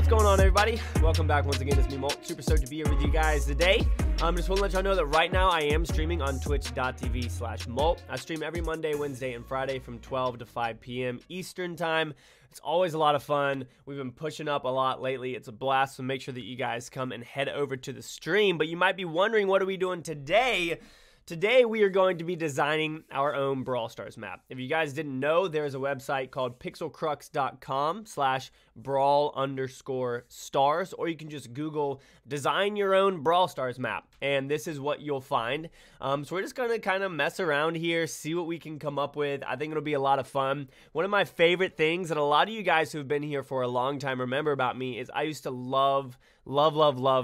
What's going on, everybody? Welcome back once again. It's me, MOLT. Super stoked to be here with you guys today. Just want to let y'all know that right now I am streaming on twitch.tv/MOLT. I stream every Monday, Wednesday, and Friday from 12 to 5 p.m. Eastern time. It's always a lot of fun. We've been pushing up a lot lately. It's a blast, so make sure that you guys come and head over to the stream. But you might be wondering, what are we doing today? Today, we are going to be designing our own Brawl Stars map. If you guys didn't know, there's a website called pixelcrux.com/brawl_stars, or you can just Google design your own Brawl Stars map, and this is what you'll find. So we're just going to kind of mess around here, see what we can come up with. I think it'll be a lot of fun. One of my favorite things that a lot of you guys who've been here for a long time remember about me is I used to love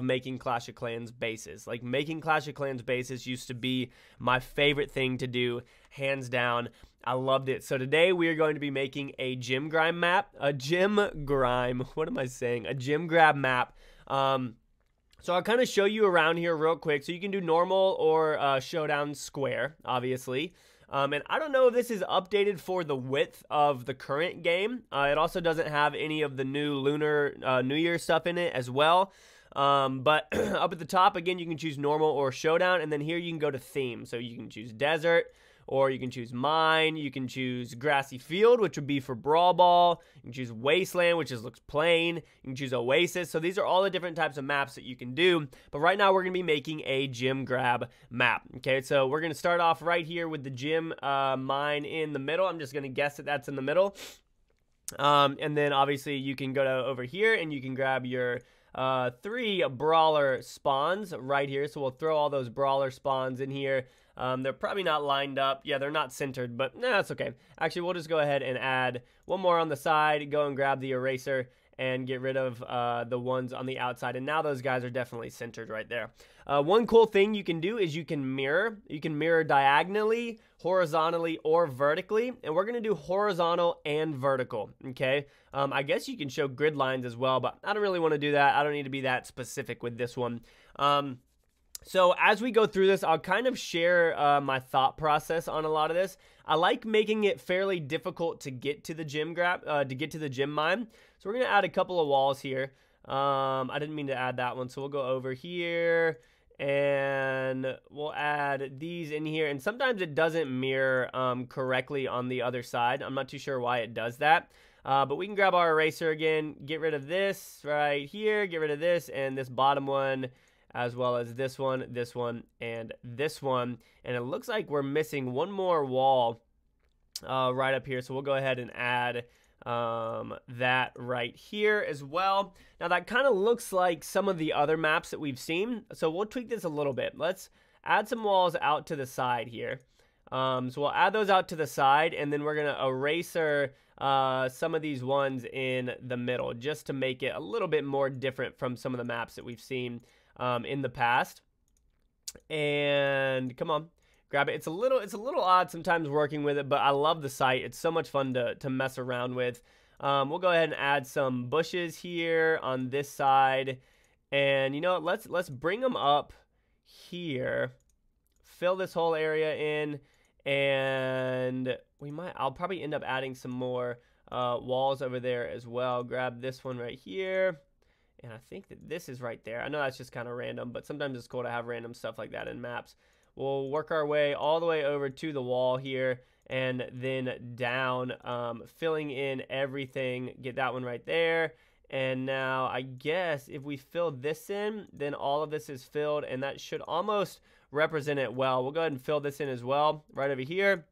making Clash of Clans bases. Like, making Clash of Clans bases used to be my favorite thing to do, hands down. I loved it. So today we are going to be making a gym grime map, a gym grime grab map. So I'll kind of show you around here real quick. So you can do normal or showdown square, obviously. And I don't know if this is updated for the width of the current game. It also doesn't have any of the new Lunar New Year stuff in it as well. But up at the top, again, you can choose normal or showdown. And then here you can go to theme. So you can choose desert, or you can choose mine. You can choose grassy field, which would be for Brawl Ball. You can choose wasteland, which looks plain. You can choose oasis. So these are all the different types of maps that you can do. But right now we're going to be making a gym grab map. Okay, so we're going to start off right here with the gym mine in the middle. I'm just going to guess that that's in the middle. And then obviously you can go to over here and you can grab your 3 brawler spawns right here. So we'll throw all those brawler spawns in here. They're probably not lined up. Yeah, they're not centered, but that's okay. Actually, we'll just go ahead and add one more on the side, go and grab the eraser and get rid of the ones on the outside. And now those guys are definitely centered right there. One cool thing you can do is you can mirror. You can mirror diagonally, horizontally, or vertically. And we're going to do horizontal and vertical, okay? I guess you can show grid lines as well, but I don't really want to do that. I don't need to be that specific with this one. So as we go through this, I'll kind of share my thought process on a lot of this. I like making it fairly difficult to get to the gym mine. So we're going to add a couple of walls here. I didn't mean to add that one, so we'll go over here and we'll add these in here. And sometimes it doesn't mirror correctly on the other side. I'm not too sure why it does that. But we can grab our eraser again, get rid of this right here, get rid of this and this bottom one, as well as this one, and this one. And it looks like we're missing one more wall right up here. So we'll go ahead and add that right here as well. Now that kind of looks like some of the other maps that we've seen. So we'll tweak this a little bit. Let's add some walls out to the side here. So we'll add those out to the side, and then we're going to eraser some of these ones in the middle, just to make it a little bit more different from some of the maps that we've seen in the past. And come on, grab it. It's a little odd sometimes working with it, but I love the site. It's so much fun to mess around with. We'll go ahead and add some bushes here on this side, and you know what, let's bring them up here, fill this whole area in, and I'll probably end up adding some more walls over there as well. Grab this one right here. And I think that this is right there. I know that's just kind of random, but sometimes it's cool to have random stuff like that in maps. We'll work our way all the way over to the wall here and then down, filling in everything. Get that one right there. And now I guess if we fill this in, then all of this is filled, and that should almost represent it well. We'll go ahead and fill this in as well right over here.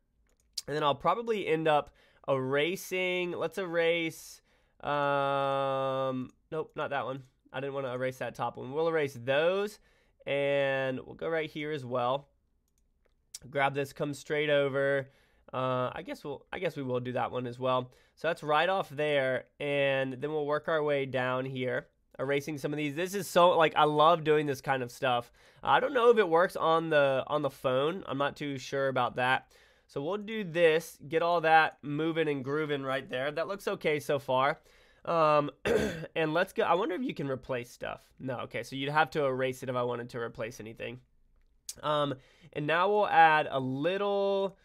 And then I'll probably end up erasing. Let's erase... nope, not that one. I didn't want to erase that top one. We'll erase those, and we'll go right here as well. Grab this, come straight over. I guess we will do that one as well. So that's right off there, and then we'll work our way down here, erasing some of these. This is so, like, I love doing this kind of stuff. I don't know if it works on the phone. I'm not too sure about that. So we'll do this, get all that moving and grooving right there. That looks okay so far. And let's go. I wonder if you can replace stuff. No, okay, so you'd have to erase it if I wanted to replace anything. And now we'll add a little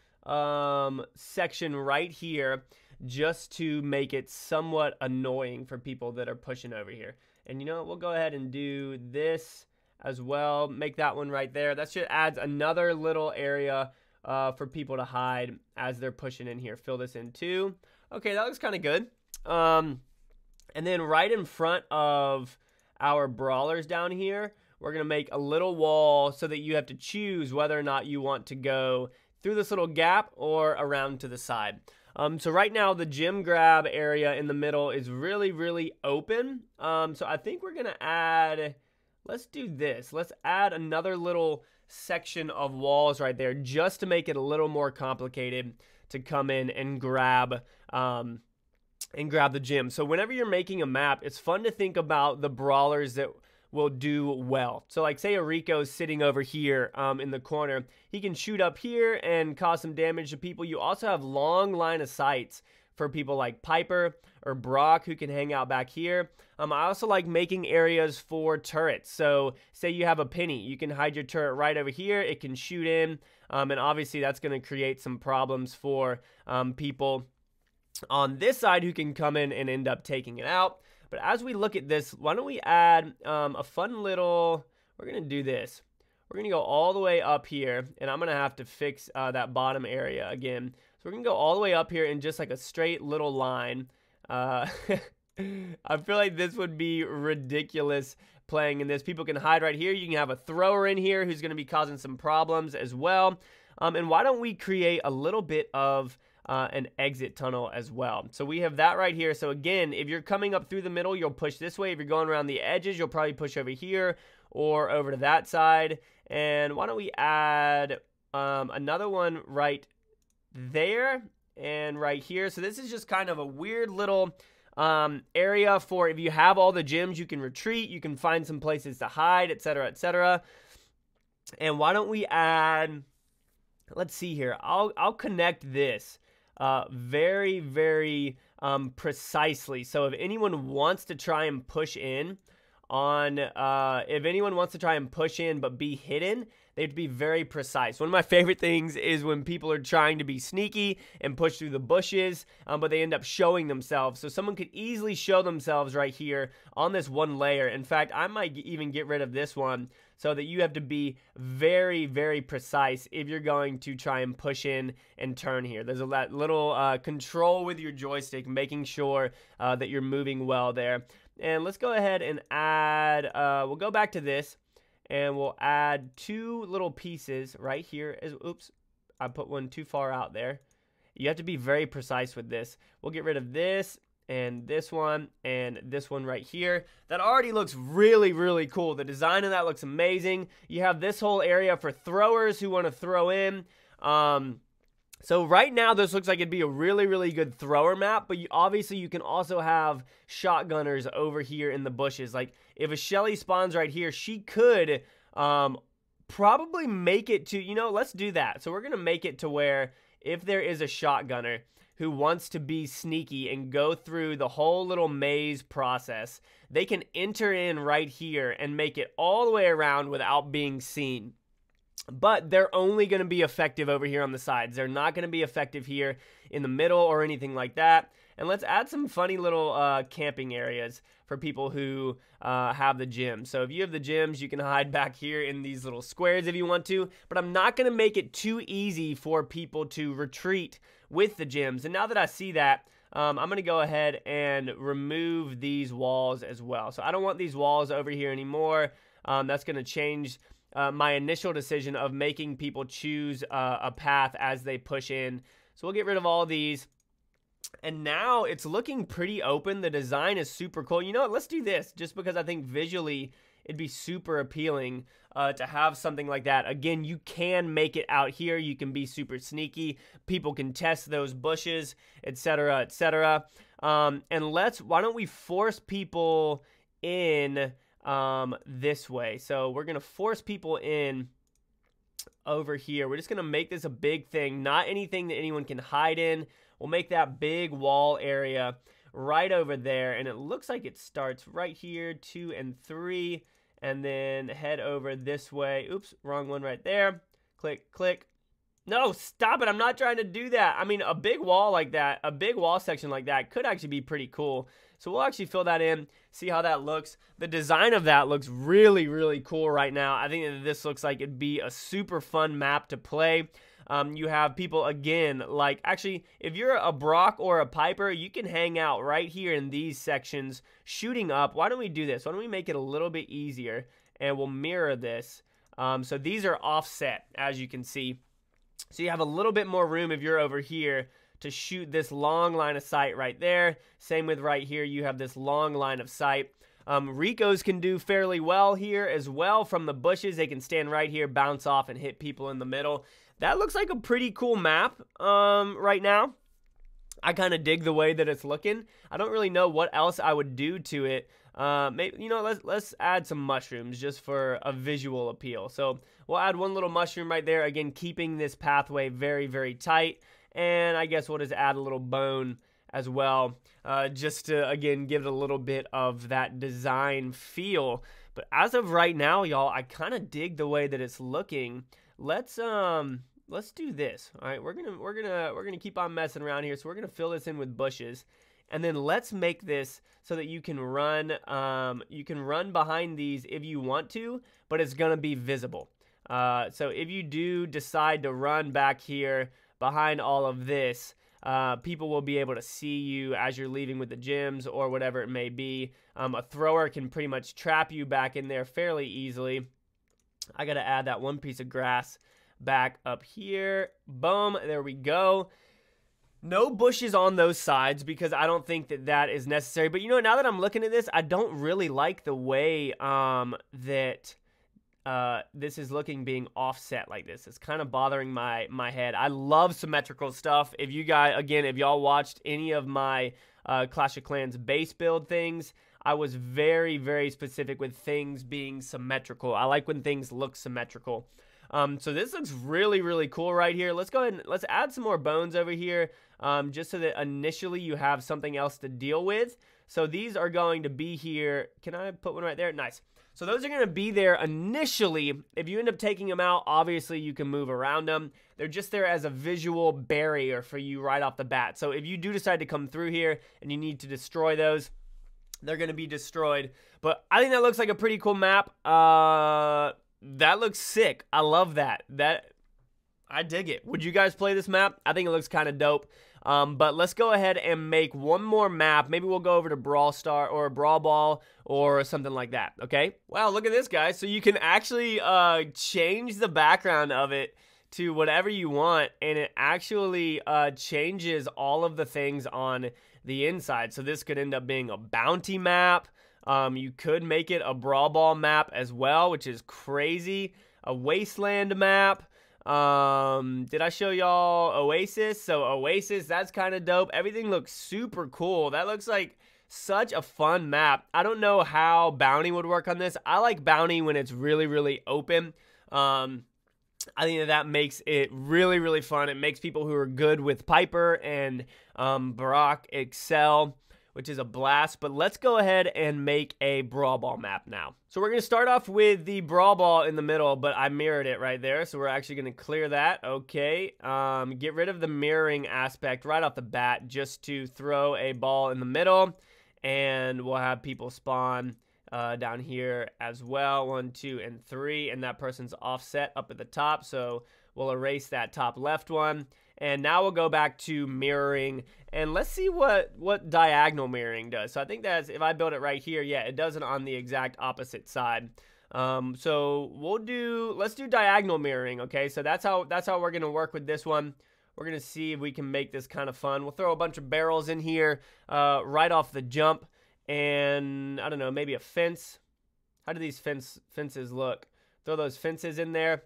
section right here. just to make it somewhat annoying for people that are pushing over here. And you know what, we'll go ahead and do this as well. Make that one right there. That just adds another little area for people to hide as they're pushing in here. Fill this in too. Okay, that looks kind of good. And then right in front of our brawlers down here, we're going to make a little wall so that you have to choose whether or not you want to go through this little gap or around to the side. So right now the gym grab area in the middle is really, really open. So I think we're going to add, let's do this. Let's add another little section of walls right there just to make it a little more complicated to come in and grab the gym. So whenever you're making a map, it's fun to think about the brawlers that will do well. So like say Rico's sitting over here in the corner. He can shoot up here and cause some damage to people. You also have long line of sights for people like Piper or Brock who can hang out back here. I also like making areas for turrets. So say you have a Penny, you can hide your turret right over here. It can shoot in, and obviously that's going to create some problems for people on this side who can come in and end up taking it out. But as we look at this, why don't we add a fun little, we're going to do this. We're going to go all the way up here, and I'm going to have to fix that bottom area again. So we're going to go all the way up here in just like a straight little line. I feel like this would be ridiculous playing in this. People can hide right here. You can have a thrower in here who's going to be causing some problems as well. And why don't we create a little bit of an exit tunnel as well. So we have that right here. So again, if you're coming up through the middle, you'll push this way. If you're going around the edges, you'll probably push over here or over to that side. And why don't we add another one right there and right here. So this is just kind of a weird little area for if you have all the gyms, you can retreat, you can find some places to hide, etc., etc. And why don't we add, let's see here, I'll connect this very, very precisely. So if anyone wants to try and push in on, but be hidden, they have to be very precise. One of my favorite things is when people are trying to be sneaky and push through the bushes, but they end up showing themselves. So someone could easily show themselves right here on this one layer. In fact, I might even get rid of this one so that you have to be very, very precise if you're going to try and push in and turn here. There's that little control with your joystick, making sure that you're moving well there. And let's go ahead and add, we'll go back to this, and we'll add two little pieces right here. Oops, I put one too far out there. You have to be very precise with this. We'll get rid of this and this one right here. That already looks really, really cool. The design of that looks amazing. You have this whole area for throwers who want to throw in. So right now, this looks like it'd be a really, really good thrower map, but obviously you can also have shotgunners over here in the bushes. Like, if a Shelly spawns right here, she could probably make it to, you know, let's do that. So we're going to make it to where if there is a shotgunner who wants to be sneaky and go through the whole little maze process, they can enter in right here and make it all the way around without being seen. But they're only going to be effective over here on the sides. They're not going to be effective here in the middle or anything like that. And let's add some funny little camping areas for people who have the gym. So if you have the gyms, you can hide back here in these little squares if you want to. But I'm not going to make it too easy for people to retreat with the gyms. And now that I see that, I'm going to go ahead and remove these walls as well. So I don't want these walls over here anymore. That's going to change my initial decision of making people choose a path as they push in. So we'll get rid of all these. And now it's looking pretty open. The design is super cool. You know what? Let's do this just because I think visually it'd be super appealing to have something like that. Again, you can make it out here. You can be super sneaky. People can test those bushes, etc., etc. And why don't we force people in this way. So we're going to force people in over here. We're just going to make this a big thing, not anything that anyone can hide in. We'll make that big wall area right over there, and it looks like it starts right here, 2 and 3, and then head over this way. Oops, wrong one right there. Click, click. No, stop it. I'm not trying to do that. I mean, a big wall like that, a big wall section like that could actually be pretty cool. So we'll actually fill that in, see how that looks. The design of that looks really, really cool right now. I think that this looks like it'd be a super fun map to play. You have people, again, like, actually, if you're a Brock or a Piper, you can hang out right here in these sections shooting up. Why don't we do this? Why don't we make it a little bit easier, and we'll mirror this. So these are offset, as you can see. So you have a little bit more room if you're over here to shoot this long line of sight right there. Same with right here, you have this long line of sight. Ricos can do fairly well here as well from the bushes. They can stand right here, bounce off, and hit people in the middle. That looks like a pretty cool map right now. I kind of dig the way that it's looking. I don't really know what else I would do to it. Maybe, you know, let's add some mushrooms just for a visual appeal. So we'll add one little mushroom right there, again keeping this pathway very, very tight. And I guess we'll just add a little bone as well, just to again give it a little bit of that design feel. But as of right now, y'all, I kind of dig the way that it's looking. Let's do this. All right, we're gonna keep on messing around here. So we're gonna fill this in with bushes. And then let's make this so that you can run behind these if you want to, but it's going to be visible. So if you do decide to run back here behind all of this, people will be able to see you as you're leaving with the gems or whatever it may be. A thrower can pretty much trap you back in there fairly easily. I got to add that one piece of grass back up here. Boom, there we go. No bushes on those sides because I don't think that that is necessary. But, you know, now that I'm looking at this, I don't really like the way that this is looking being offset like this. It's kind of bothering my head. I love symmetrical stuff. If you guys, again, if y'all watched any of my Clash of Clans base build things, I was very, very specific with things being symmetrical. I like when things look symmetrical. So this looks really, really cool right here. Let's go ahead and let's add some more bones over here, just so that initially you have something else to deal with. So these are going to be here. Can I put one right there? Nice. So those are going to be there initially. If you end up taking them out, obviously you can move around them. They're just there as a visual barrier for you right off the bat. So if you do decide to come through here and you need to destroy those, they're going to be destroyed. But I think that looks like a pretty cool map. That looks sick. I love that. I dig it. Would you guys play this map? I think it looks kind of dope. But let's go ahead and make one more map. Maybe we'll go over to Brawl Star or Brawl Ball or something like that, okay? Wow, look at this, guys. So you can actually change the background of it to whatever you want, and it actually changes all of the things on the inside. So this could end up being a bounty map. You could make it a Brawl Ball map as well, which is crazy. A Wasteland map. Did I show y'all Oasis? So Oasis, that's kind of dope. Everything looks super cool. That looks like such a fun map. I don't know how bounty would work on this. I like bounty when it's really, really open. I think that makes it really, really fun. It makes people who are good with Piper and Brock excel, which is a blast. But let's go ahead and make a Brawl Ball map now. So we're going to start off with the Brawl Ball in the middle, but I mirrored it right there. So we're actually going to clear that. Okay. Get rid of the mirroring aspect right off the bat just to throw a ball in the middle. And we'll have people spawn down here as well. 1, 2, and 3. And that person's offset up at the top. So we'll erase that top left one. And now we'll go back to mirroring, and let's see what diagonal mirroring does. So I think that's, if I build it right here, yeah, it does it on the exact opposite side. So let's do diagonal mirroring, okay? So that's how we're going to work with this one. We're going to see if we can make this kind of fun. We'll throw a bunch of barrels in here right off the jump, and I don't know, maybe a fence. How do these fences look? Throw those fences in there,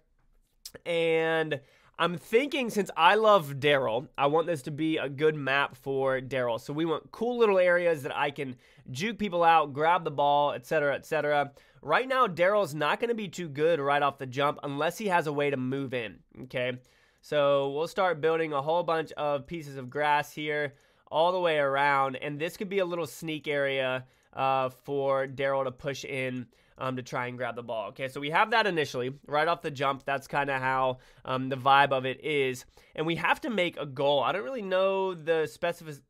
and I'm thinking, since I love Daryl, I want this to be a good map for Daryl. So we want cool little areas that I can juke people out, grab the ball, etc., etc. Right now, Daryl's not going to be too good right off the jump unless he has a way to move in, okay? So we'll start building a whole bunch of pieces of grass here all the way around, and this could be a little sneak area for Daryl to push in. to try and grab the ball. Okay, so we have that initially, right off the jump. That's kind of how the vibe of it is. And we have to make a goal. I don't really know the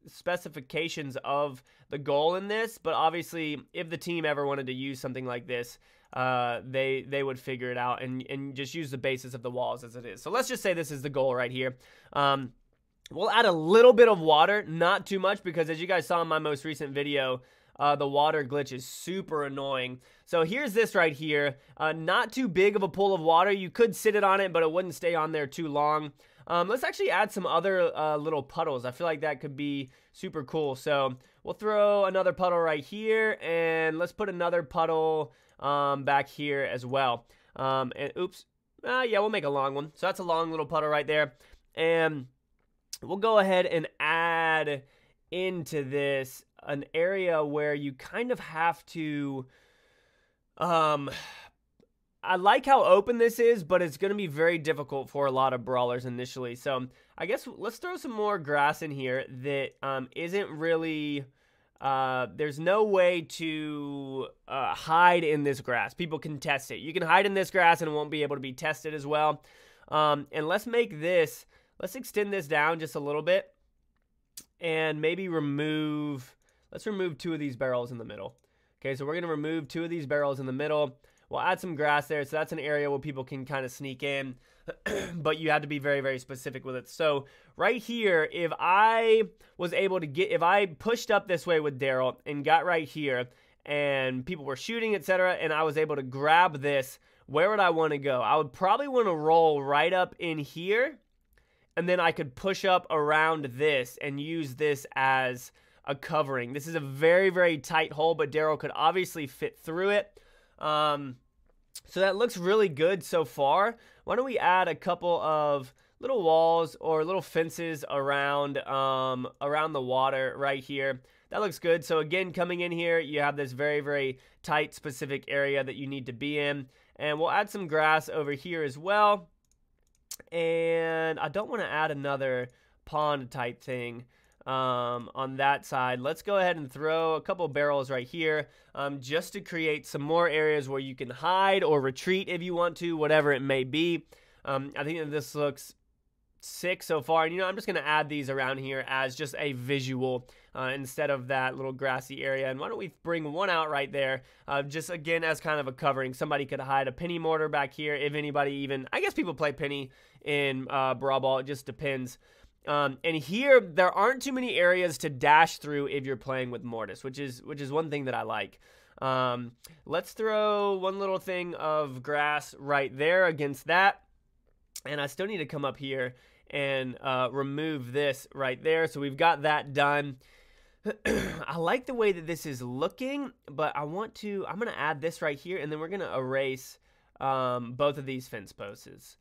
specifications of the goal in this, but obviously if the team ever wanted to use something like this, they would figure it out and just use the basis of the walls as it is. So let's just say this is the goal right here. We'll add a little bit of water, not too much, because as you guys saw in my most recent video, the water glitch is super annoying. So here's this right here. Not too big of a pool of water. You could sit it on it, but it wouldn't stay on there too long. Let's actually add some other little puddles. I feel like that could be super cool. So we'll throw another puddle right here, and let's put another puddle back here as well. And oops. Yeah, we'll make a long one. So that's a long little puddle right there. And we'll go ahead and add into this an area where you kind of have to, I like how open this is, but it's going to be very difficult for a lot of brawlers initially. So I guess let's throw some more grass in here that isn't really, there's no way to hide in this grass. People can test it. You can hide in this grass and it won't be able to be tested as well. And let's make this, let's extend this down just a little bit and maybe let's remove 2 of these barrels in the middle. Okay, so we're going to remove 2 of these barrels in the middle. We'll add some grass there, so that's an area where people can kind of sneak in, but you have to be very, very specific with it. So right here, if I pushed up this way with Daryl and got right here, and people were shooting, etc., and I was able to grab this, where would I want to go? I would probably want to roll right up in here, and then I could push up around this and use this as a covering. This is a very, very tight hole, but Daryl could obviously fit through it. So that looks really good so far. Why don't we add a couple of little walls or little fences around the water right here. That looks good. So again, coming in here, you have this very, very tight specific area that you need to be in. And we'll add some grass over here as well. And I don't want to add another pond type thing on that side. Let's go ahead and throw a couple barrels right here just to create some more areas where you can hide or retreat if you want to, whatever it may be. I think that this looks sick so far, and I'm just going to add these around here as just a visual instead of that little grassy area. And why don't we bring one out right there, just again as kind of a covering. Somebody could hide a penny mortar back here, if anybody even, I guess people play penny in Brawl Ball, it just depends. And here, there aren't too many areas to dash through if you're playing with Mortis, which is one thing that I like. Let's throw one little thing of grass right there against that. And I still need to come up here and remove this right there. So we've got that done. I like the way that this is looking, but I'm going to add this right here, and then we're going to erase both of these fence posts.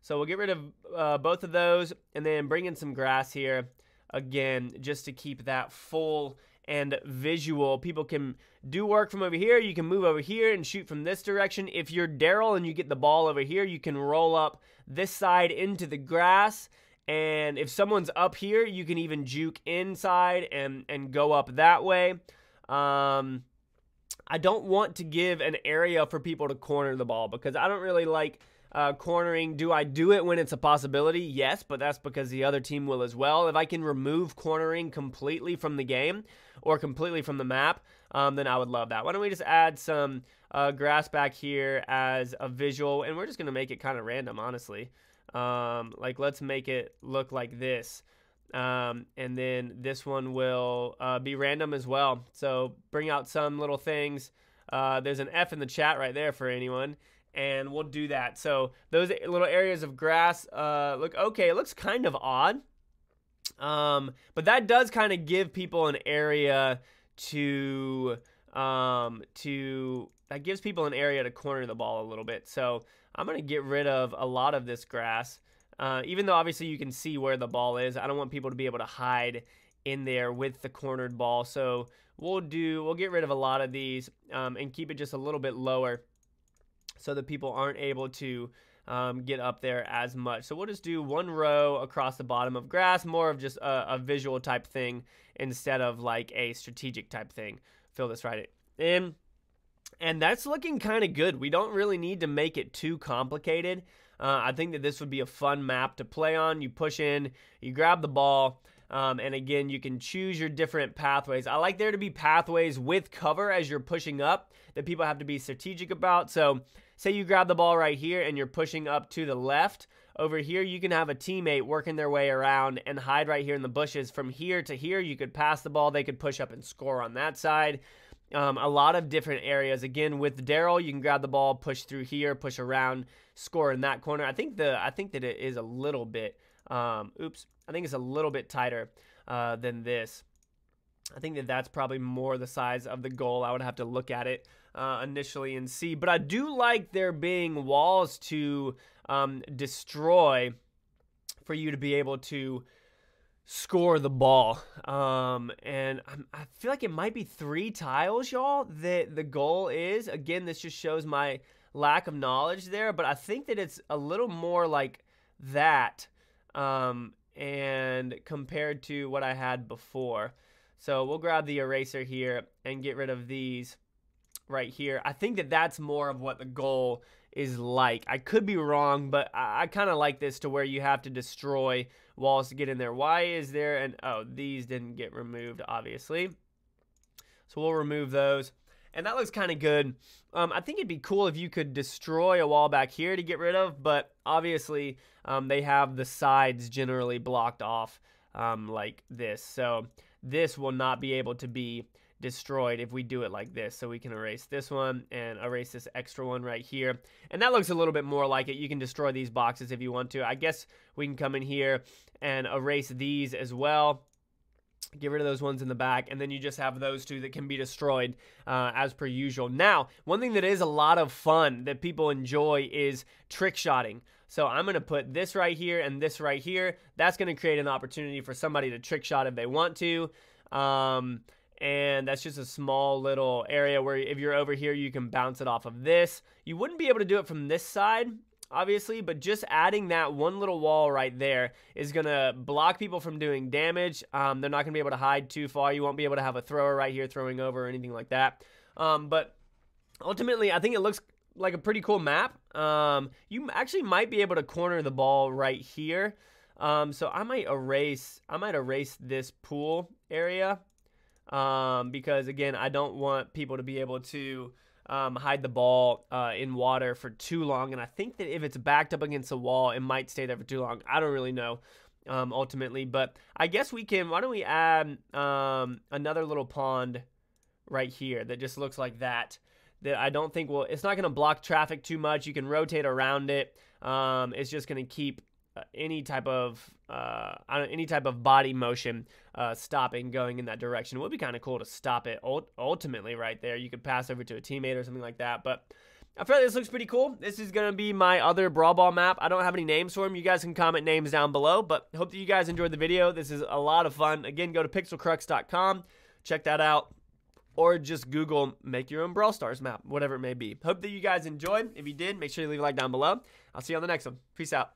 So we'll get rid of both of those and then bring in some grass here again, just to keep that full and visual. People can do work from over here. You can move over here and shoot from this direction. If you're Daryl and you get the ball over here, you can roll up this side into the grass. And if someone's up here, you can even juke inside and go up that way. I don't want to give an area for people to corner the ball because I don't really like cornering. Do I do it when it's a possibility? Yes, but that's because the other team will as well. If I can remove cornering completely from the game or completely from the map, then I would love that. Why don't we just add some grass back here as a visual, and we're just going to make it kind of random, honestly. Like, let's make it look like this. And then this one will be random as well. So bring out some little things. There's an F in the chat right there for anyone. And we'll do that. So those little areas of grass look okay. It looks kind of odd. But that does kind of give people an area to gives people an area to corner the ball a little bit. So I'm going to get rid of a lot of this grass. Even though obviously you can see where the ball is, I don't want people to be able to hide in there with the cornered ball. So we'll get rid of a lot of these and keep it just a little bit lower, so that people aren't able to get up there as much. So we'll just do one row across the bottom of grass, more of just a visual type thing instead of like a strategic type thing. Fill this right in. And that's looking kind of good. We don't really need to make it too complicated. I think that this would be a fun map to play on. You push in, you grab the ball, and again, you can choose your different pathways. I like there to be pathways with cover as you're pushing up that people have to be strategic about. So say you grab the ball right here and you're pushing up to the left. Over here, you can have a teammate working their way around and hide right here in the bushes. From here to here, you could pass the ball. They could push up and score on that side. A lot of different areas. Again, with Daryl, you can grab the ball, push through here, push around, score in that corner. I think that it is a little bit, I think it's a little bit tighter than this. I think that that's probably more the size of the goal. I would have to look at it initially and see. But I do like there being walls to destroy for you to be able to score the ball. And I feel like it might be 3 tiles, y'all, that the goal is. Again, this just shows my lack of knowledge there, but I think that it's a little more like that and compared to what I had before. So we'll grab the eraser here and get rid of these right here. I think that that's more of what the goal is like. I could be wrong, but I kind of like this to where you have to destroy walls to get in there. Why is there an... Oh, these didn't get removed, obviously. So we'll remove those. And that looks kind of good. I think it'd be cool if you could destroy a wall back here to get rid of, but obviously they have the sides generally blocked off like this. So this will not be able to be destroyed if we do it like this. So we can erase this one and erase this extra one right here. And that looks a little bit more like it. You can destroy these boxes if you want to. I guess we can come in here and erase these as well. Get rid of those ones in the back, and then you just have those 2 that can be destroyed as per usual. Now, one thing that is a lot of fun that people enjoy is trick shotting. So I'm going to put this right here and this right here. That's going to create an opportunity for somebody to trick shot if they want to. And that's just a small little area where if you're over here, you can bounce it off of this. You wouldn't be able to do it from this side, obviously, but just adding that one little wall right there is going to block people from doing damage. They're not going to be able to hide too far. You won't be able to have a thrower right here throwing over or anything like that. But ultimately, I think it looks like a pretty cool map. You actually might be able to corner the ball right here. So I might erase this pool area because, again, I don't want people to be able to hide the ball in water for too long. And I think that if it's backed up against a wall, it might stay there for too long. I don't really know ultimately. But I guess we can, why don't we add another little pond right here that just looks like that. That I don't think will, it's not going to block traffic too much. You can rotate around it. It's just going to keep any type of body motion stopping going in that direction. It would be kind of cool to stop it ultimately right there. You could pass over to a teammate or something like that. But I feel like this looks pretty cool. This is going to be my other Brawl Ball map. I don't have any names for them. You guys can comment names down below. But hope that you guys enjoyed the video. This is a lot of fun. Again, go to pixelcrux.com. Check that out. Or just Google, make your own Brawl Stars map, whatever it may be. Hope that you guys enjoyed. If you did, make sure you leave a like down below. I'll see you on the next one. Peace out.